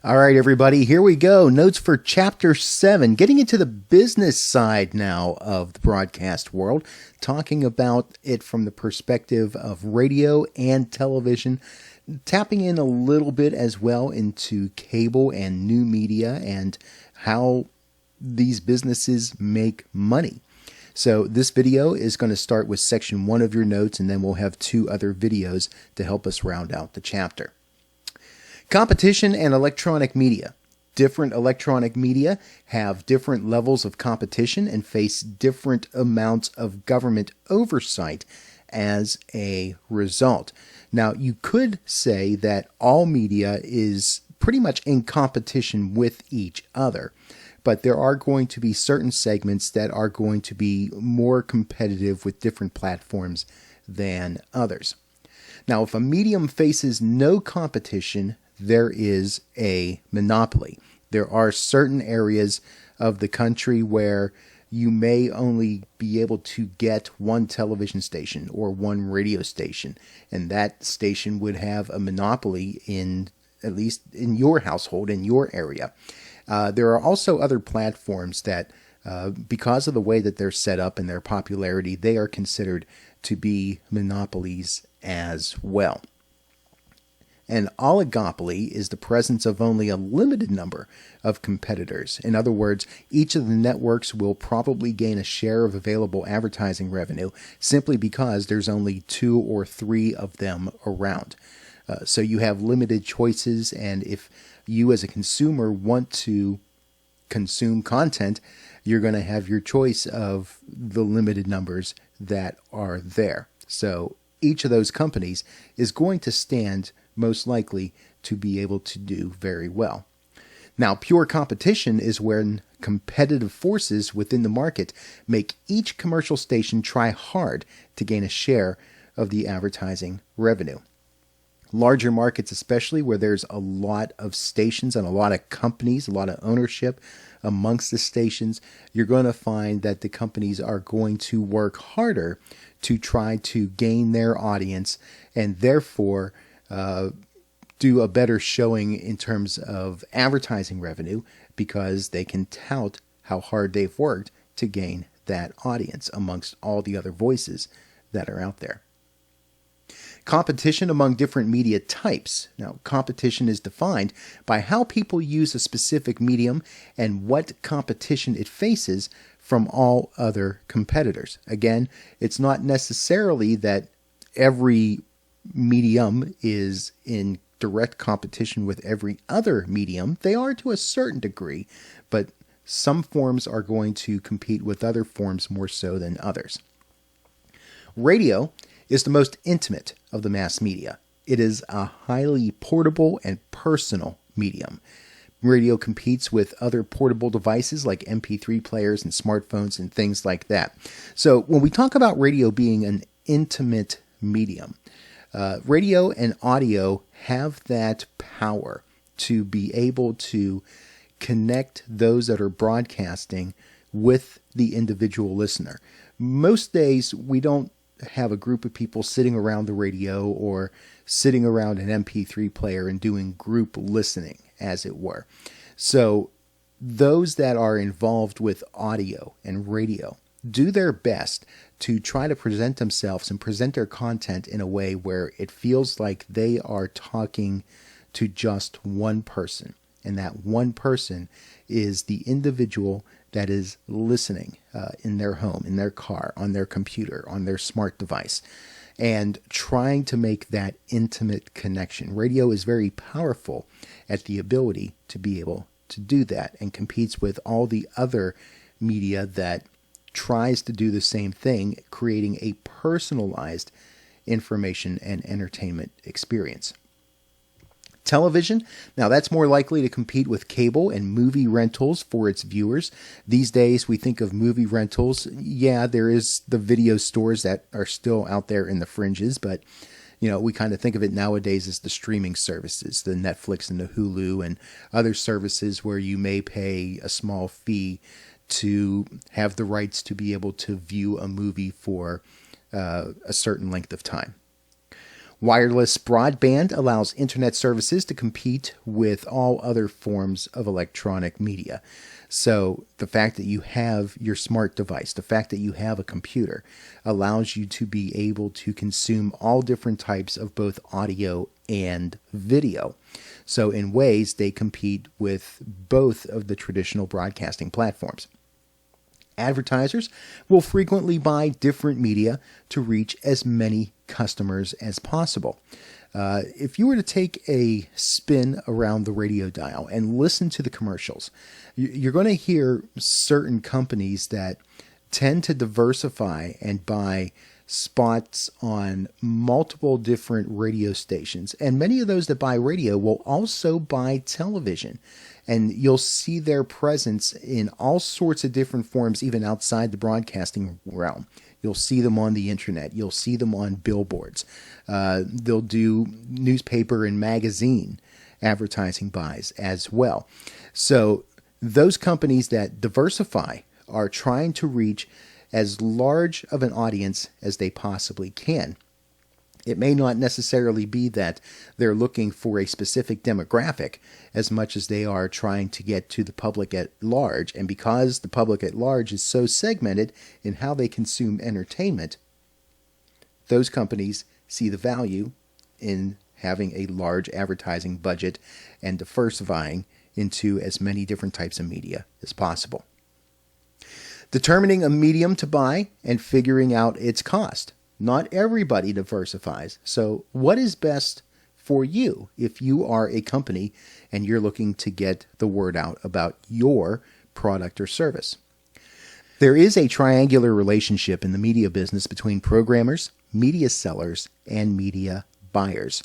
All right, everybody, here we go. Notes for Chapter 7, getting into the business side now of the broadcast world, talking about it from the perspective of radio and television, tapping in a little bit as well into cable and new media and how these businesses make money. So this video is going to start with section 1 of your notes, and then we'll have 2 other videos to help us round out the chapter. Competition and electronic media. Different electronic media have different levels of competition and face different amounts of government oversight as a result. Now, you could say that all media is pretty much in competition with each other, but there are going to be certain segments that are going to be more competitive with different platforms than others. Now, if a medium faces no competition, there is a monopoly. There are certain areas of the country where you may only be able to get one television station or one radio station, and that station would have a monopoly in, at least in your household, in your area. There are also other platforms that, because of the way that they're set up and their popularity, they are considered to be monopolies as well. An oligopoly is the presence of only a limited number of competitors. In other words, each of the networks will probably gain a share of available advertising revenue simply because there's only 2 or 3 of them around. So you have limited choices, and if you as a consumer want to consume content, you're going to have your choice of the limited numbers that are there. So each of those companies is going to stand most likely to be able to do very well. Now, pure competition is when competitive forces within the market make each commercial station try hard to gain a share of the advertising revenue. Larger markets, especially where there's a lot of stations and a lot of companies, a lot of ownership amongst the stations, you're going to find that the companies are going to work harder to try to gain their audience and therefore do a better showing in terms of advertising revenue because they can tout how hard they've worked to gain that audience amongst all the other voices that are out there. Competition among different media types. Now, competition is defined by how people use a specific medium and what competition it faces from all other competitors. Again, it's not necessarily that every medium is in direct competition with every other medium. They are to a certain degree, but some forms are going to compete with other forms more so than others. Radio is the most intimate of the mass media. It is a highly portable and personal medium. Radio competes with other portable devices like MP3 players and smartphones and things like that. So when we talk about radio being an intimate medium, radio and audio have that power to be able to connect those that are broadcasting with the individual listener. Most days we don't have a group of people sitting around the radio or sitting around an MP3 player and doing group listening, as it were. So those that are involved with audio and radio do their best to try to present themselves and present their content in a way where it feels like they are talking to just one person. And that one person is the individual that is listening in their home, in their car, on their computer, on their smart device, and trying to make that intimate connection. Radio is very powerful at the ability to be able to do that and competes with all the other media that tries to do the same thing, creating a personalized information and entertainment experience. Television, now that's more likely to compete with cable and movie rentals for its viewers. These days we think of movie rentals. Yeah, there is the video stores that are still out there in the fringes, but we kind of think of it nowadays as the streaming services, the Netflix and the Hulu and other services where you may pay a small fee to have the rights to be able to view a movie for a certain length of time. Wireless broadband allows internet services to compete with all other forms of electronic media. So the fact that you have your smart device, the fact that you have a computer, allows you to be able to consume all different types of both audio and video. So in ways, they compete with both of the traditional broadcasting platforms. Advertisers will frequently buy different media to reach as many customers as possible. If you were to take a spin around the radio dial and listen to the commercials, you're going to hear certain companies that tend to diversify and buy spots on multiple different radio stations. And many of those that buy radio will also buy television. And you'll see their presence in all sorts of different forms, even outside the broadcasting realm. You'll see them on the internet. You'll see them on billboards. They'll do newspaper and magazine advertising buys as well. So those companies that diversify are trying to reach as large of an audience as they possibly can. It may not necessarily be that they're looking for a specific demographic as much as they are trying to get to the public at large. And because the public at large is so segmented in how they consume entertainment, those companies see the value in having a large advertising budget and diversifying into as many different types of media as possible. Determining a medium to buy and figuring out its cost. Not everybody diversifies. So what is best for you if you are a company and you're looking to get the word out about your product or service? There is a triangular relationship in the media business between programmers, media sellers, and media buyers.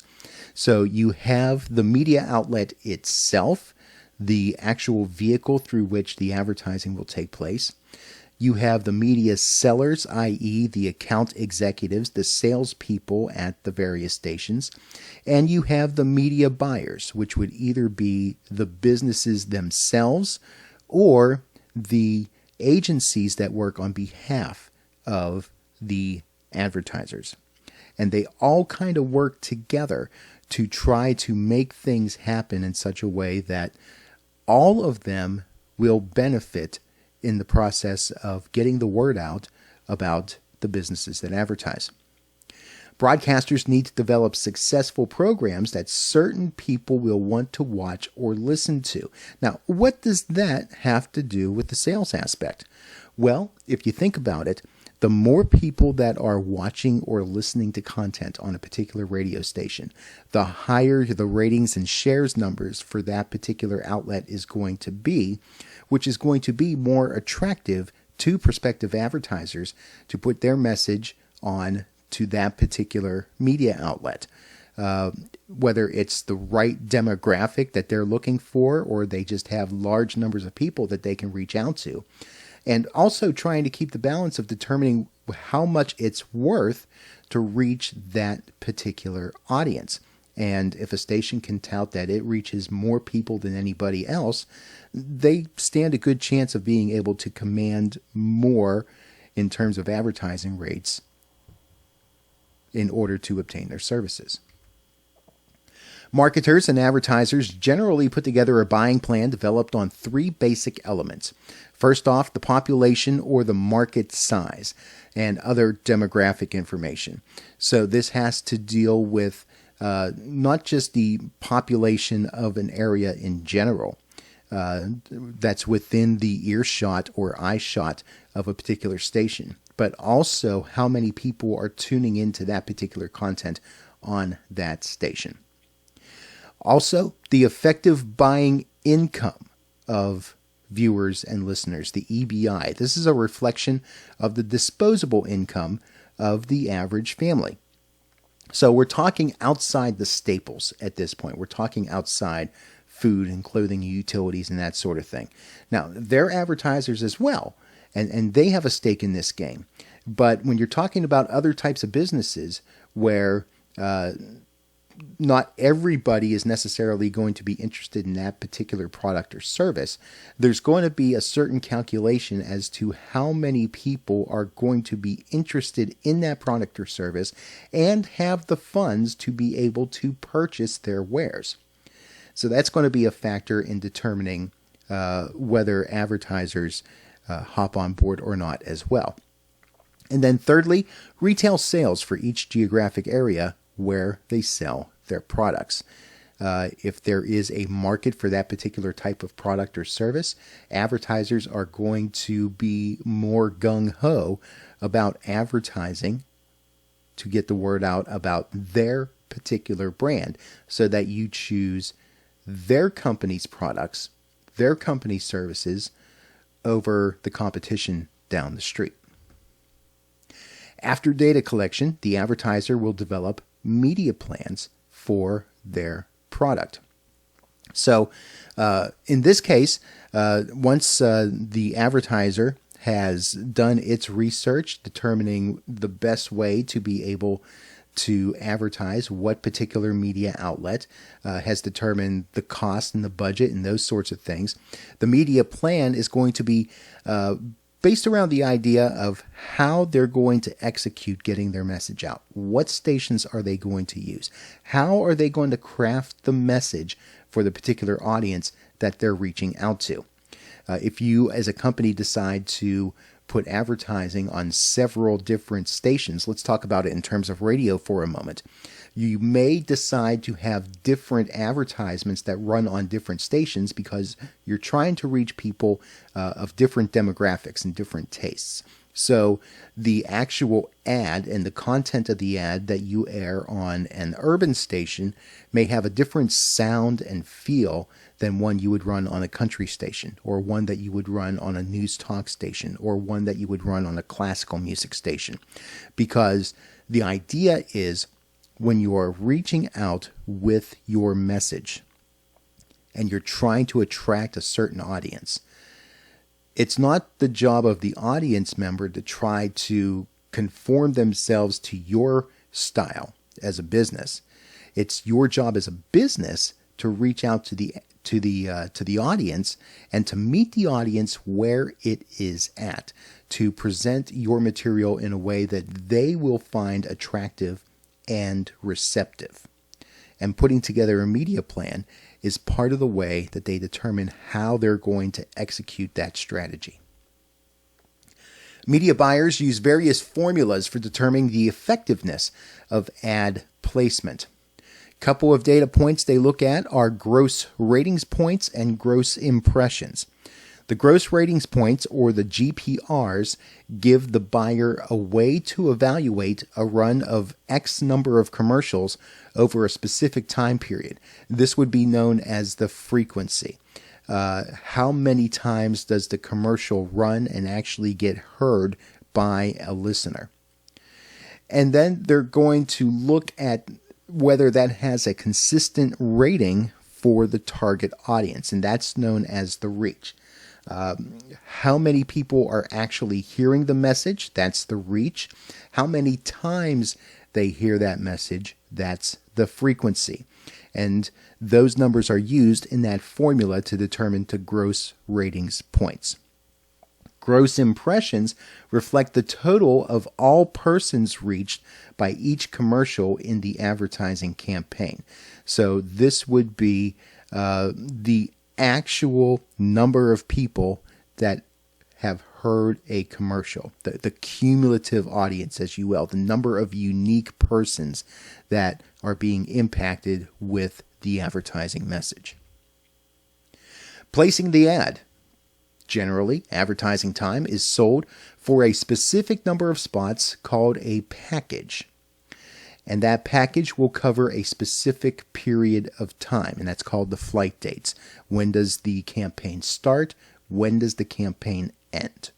So you have the media outlet itself, the actual vehicle through which the advertising will take place. You have the media sellers, i.e. the account executives, the salespeople at the various stations. And you have the media buyers, which would either be the businesses themselves or the agencies that work on behalf of the advertisers. And they all kind of work together to try to make things happen in such a way that all of them will benefit in the process of getting the word out about the businesses that advertise. Broadcasters need to develop successful programs that certain people will want to watch or listen to. Now, what does that have to do with the sales aspect? Well, if you think about it, the more people that are watching or listening to content on a particular radio station, the higher the ratings and shares numbers for that particular outlet is going to be, which is going to be more attractive to prospective advertisers to put their message on to that particular media outlet. Whether it's the right demographic that they're looking for, or they just have large numbers of people that they can reach out to. And also trying to keep the balance of determining how much it's worth to reach that particular audience. And if a station can tout that it reaches more people than anybody else, they stand a good chance of being able to command more in terms of advertising rates in order to obtain their services. Marketers and advertisers generally put together a buying plan developed on three basic elements. First off, the population or the market size and other demographic information. So this has to deal with not just the population of an area in general that's within the earshot or eyeshot of a particular station, but also how many people are tuning into that particular content on that station. Also, the effective buying income of viewers and listeners, the EBI. This is a reflection of the disposable income of the average family. So we're talking outside the staples at this point. We're talking outside food and clothing, utilities, and that sort of thing. Now, they're advertisers as well, and they have a stake in this game. But when you're talking about other types of businesses where not everybody is necessarily going to be interested in that particular product or service. There's going to be a certain calculation as to how many people are going to be interested in that product or service and have the funds to be able to purchase their wares. So that's going to be a factor in determining whether advertisers hop on board or not as well. And then thirdly, retail sales for each geographic area where they sell their products. If there is a market for that particular type of product or service, advertisers are going to be more gung-ho about advertising to get the word out about their particular brand so that you choose their company's products, their company's services over the competition down the street. After data collection, the advertiser will develop media plans for their product. So in this case, once the advertiser has done its research determining the best way to be able to advertise what particular media outlet, has determined the cost and the budget and those sorts of things, the media plan is going to be based around the idea of how they're going to execute getting their message out. What stations are they going to use? How are they going to craft the message for the particular audience that they're reaching out to? If you as a company decide to put advertising on several different stations, let's talk about it in terms of radio for a moment. You may decide to have different advertisements that run on different stations because you're trying to reach people of different demographics and different tastes. So the actual ad and the content of the ad that you air on an urban station may have a different sound and feel than one you would run on a country station, or one that you would run on a news talk station, or one that you would run on a classical music station. Because the idea is, when you are reaching out with your message and you're trying to attract a certain audience, it's not the job of the audience member to try to conform themselves to your style as a business. It's your job as a business to reach out to the audience and to meet the audience where it is at, to present your material in a way that they will find attractive and receptive. And putting together a media plan is part of the way that they determine how they're going to execute that strategy. Media buyers use various formulas for determining the effectiveness of ad placement. Couple of data points they look at are gross ratings points and gross impressions. The gross ratings points, or the GPRs, give the buyer a way to evaluate a run of X number of commercials over a specific time period. This would be known as the frequency. How many times does the commercial run and actually get heard by a listener? And then they're going to look at whether that has a consistent rating for the target audience, and that's known as the reach. How many people are actually hearing the message? That's the reach. How many times they hear that message? That's the frequency. And those numbers are used in that formula to determine the gross ratings points. Gross impressions reflect the total of all persons reached by each commercial in the advertising campaign. So this would be the actual number of people that have heard a commercial, the cumulative audience, as you will, the number of unique persons that are being impacted with the advertising message. Placing the ad. Generally, advertising time is sold for a specific number of spots called a package. And that package will cover a specific period of time, and that's called the flight dates. When does the campaign start? When does the campaign end?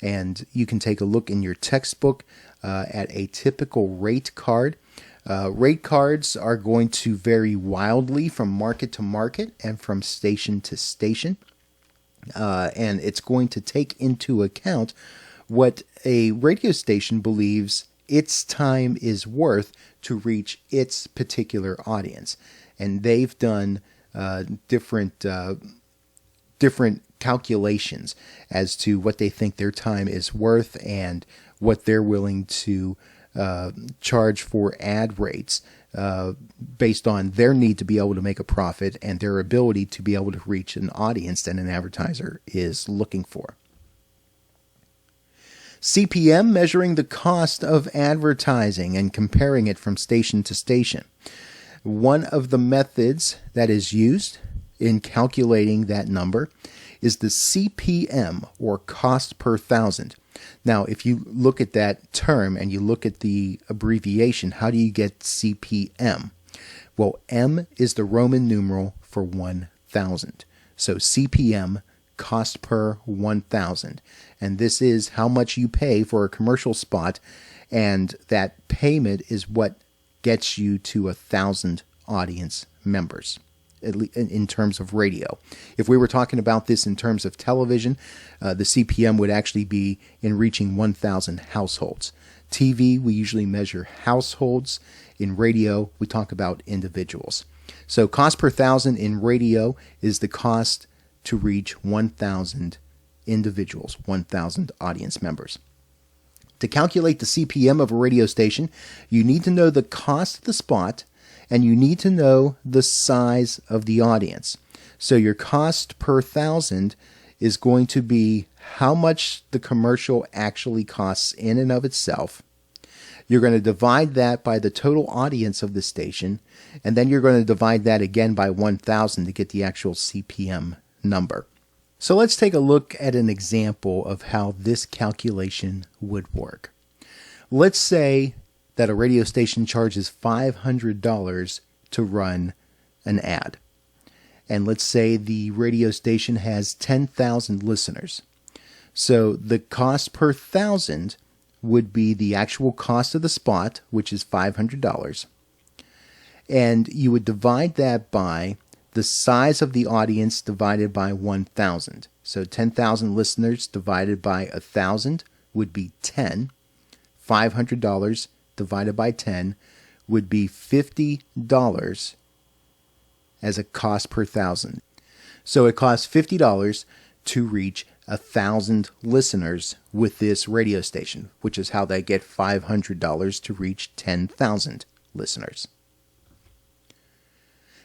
And you can take a look in your textbook at a typical rate card. Rate cards are going to vary wildly from market to market and from station to station. And it's going to take into account what a radio station believes its time is worth to reach its particular audience. And they've done different calculations as to what they think their time is worth and what they're willing to charge for ad rates based on their need to be able to make a profit and their ability to be able to reach an audience that an advertiser is looking for. CPM, measuring the cost of advertising and comparing it from station to station. One of the methods that is used in calculating that number is the CPM, or cost per thousand. Now, if you look at that term and you look at the abbreviation, how do you get CPM? Well, M is the Roman numeral for 1,000. So CPM, cost per 1,000. And this is how much you pay for a commercial spot, and that payment is what gets you to 1,000 audience members in terms of radio. If we were talking about this in terms of television, the CPM would actually be in reaching 1,000 households. TV, we usually measure households. In radio, we talk about individuals. So cost per thousand in radio is the cost to reach 1,000 individuals, 1,000 audience members. To calculate the CPM of a radio station, you need to know the cost of the spot, and you need to know the size of the audience. So your cost per thousand is going to be how much the commercial actually costs in and of itself. You're going to divide that by the total audience of the station, and then you're going to divide that again by 1,000 to get the actual CPM number. So let's take a look at an example of how this calculation would work. Let's say that a radio station charges $500 to run an ad. And let's say the radio station has 10,000 listeners. So the cost per thousand would be the actual cost of the spot, which is $500. And you would divide that by the size of the audience divided by 1,000. So 10,000 listeners divided by 1,000 would be 10. $500 divided by 10 would be $50 as a cost per thousand. So it costs $50 to reach 1,000 listeners with this radio station, which is how they get $500 to reach 10,000 listeners.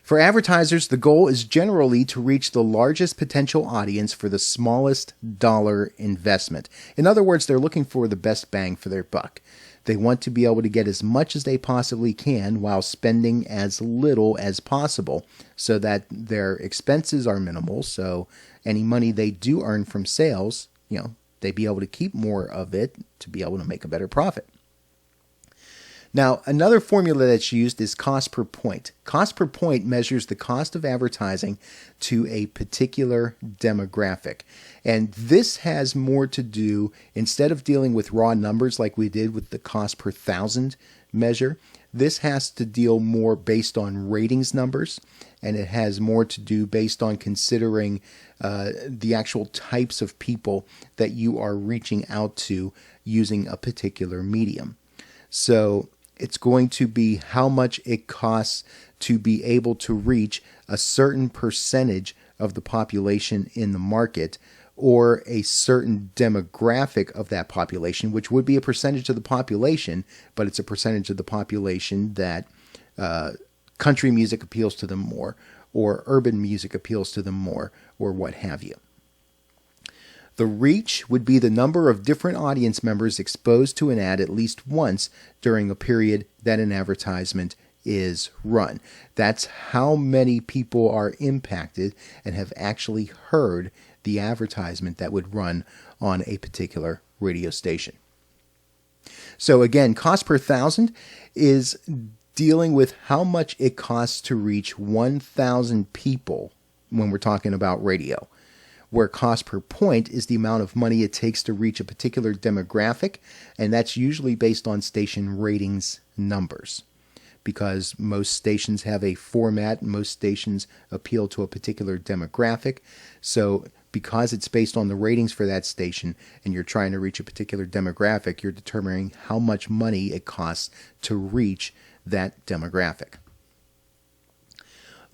For advertisers, the goal is generally to reach the largest potential audience for the smallest dollar investment. In other words, they're looking for the best bang for their buck. They want to be able to get as much as they possibly can while spending as little as possible so that their expenses are minimal. So any money they do earn from sales, they'd be able to keep more of it to be able to make a better profit. Now, another formula that's used is cost per point. Cost per point measures the cost of advertising to a particular demographic. And this has more to do, instead of dealing with raw numbers like we did with the cost per thousand measure, this has to deal more based on ratings numbers, and it has more to do based on considering the actual types of people that you are reaching out to using a particular medium. So it's going to be how much it costs to be able to reach a certain percentage of the population in the market, or a certain demographic of that population, which would be a percentage of the population, but it's a percentage of the population that country music appeals to them more, or urban music appeals to them more, or what have you. The reach would be the number of different audience members exposed to an ad at least once during a period that an advertisement is run. That's how many people are impacted and have actually heard the advertisement that would run on a particular radio station. So again, cost per thousand is dealing with how much it costs to reach 1,000 people when we're talking about radio, where cost per point is the amount of money it takes to reach a particular demographic, and that's usually based on station ratings numbers. because most stations have a format, most stations appeal to a particular demographic. So because it's based on the ratings for that station and you're trying to reach a particular demographic, you're determining how much money it costs to reach that demographic.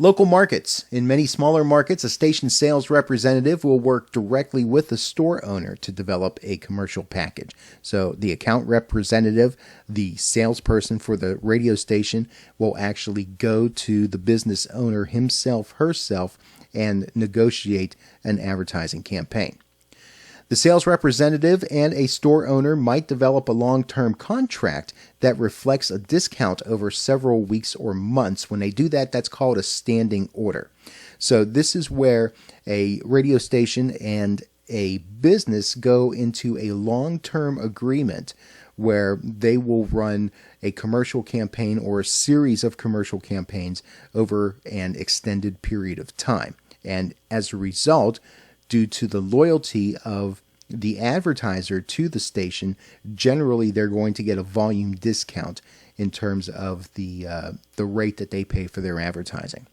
Local markets. In many smaller markets, a station sales representative will work directly with the store owner to develop a commercial package. So the account representative, the salesperson for the radio station, will actually go to the business owner himself, herself, and negotiate an advertising campaign. The sales representative and a store owner might develop a long-term contract that reflects a discount over several weeks or months. When they do that, that's called a standing order. So this is where a radio station and a business go into a long-term agreement where they will run a commercial campaign or a series of commercial campaigns over an extended period of time. And as a result, due to the loyalty of the advertiser to the station, generally they're going to get a volume discount in terms of the rate that they pay for their advertising.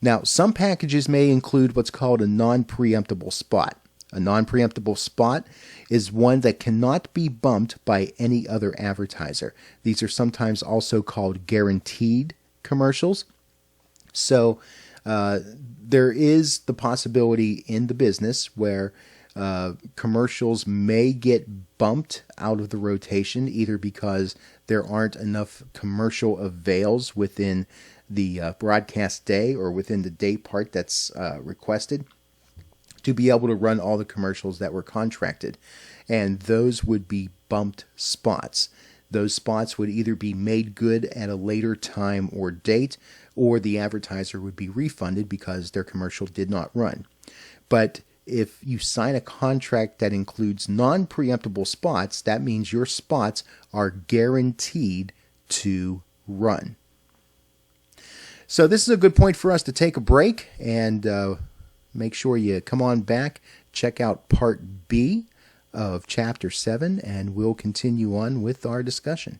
Now, some packages may include what's called a non-preemptible spot. A non-preemptible spot is one that cannot be bumped by any other advertiser. These are sometimes also called guaranteed commercials. So there is the possibility in the business where commercials may get bumped out of the rotation, either because there aren't enough commercial avails within the broadcast day or within the day part that's requested to be able to run all the commercials that were contracted. And those would be bumped spots. Those spots would either be made good at a later time or date, or the advertiser would be refunded because their commercial did not run. But if you sign a contract that includes non-preemptible spots, that means your spots are guaranteed to run. So this is a good point for us to take a break, and make sure you come on back, check out Part B of Chapter 7, and we'll continue on with our discussion.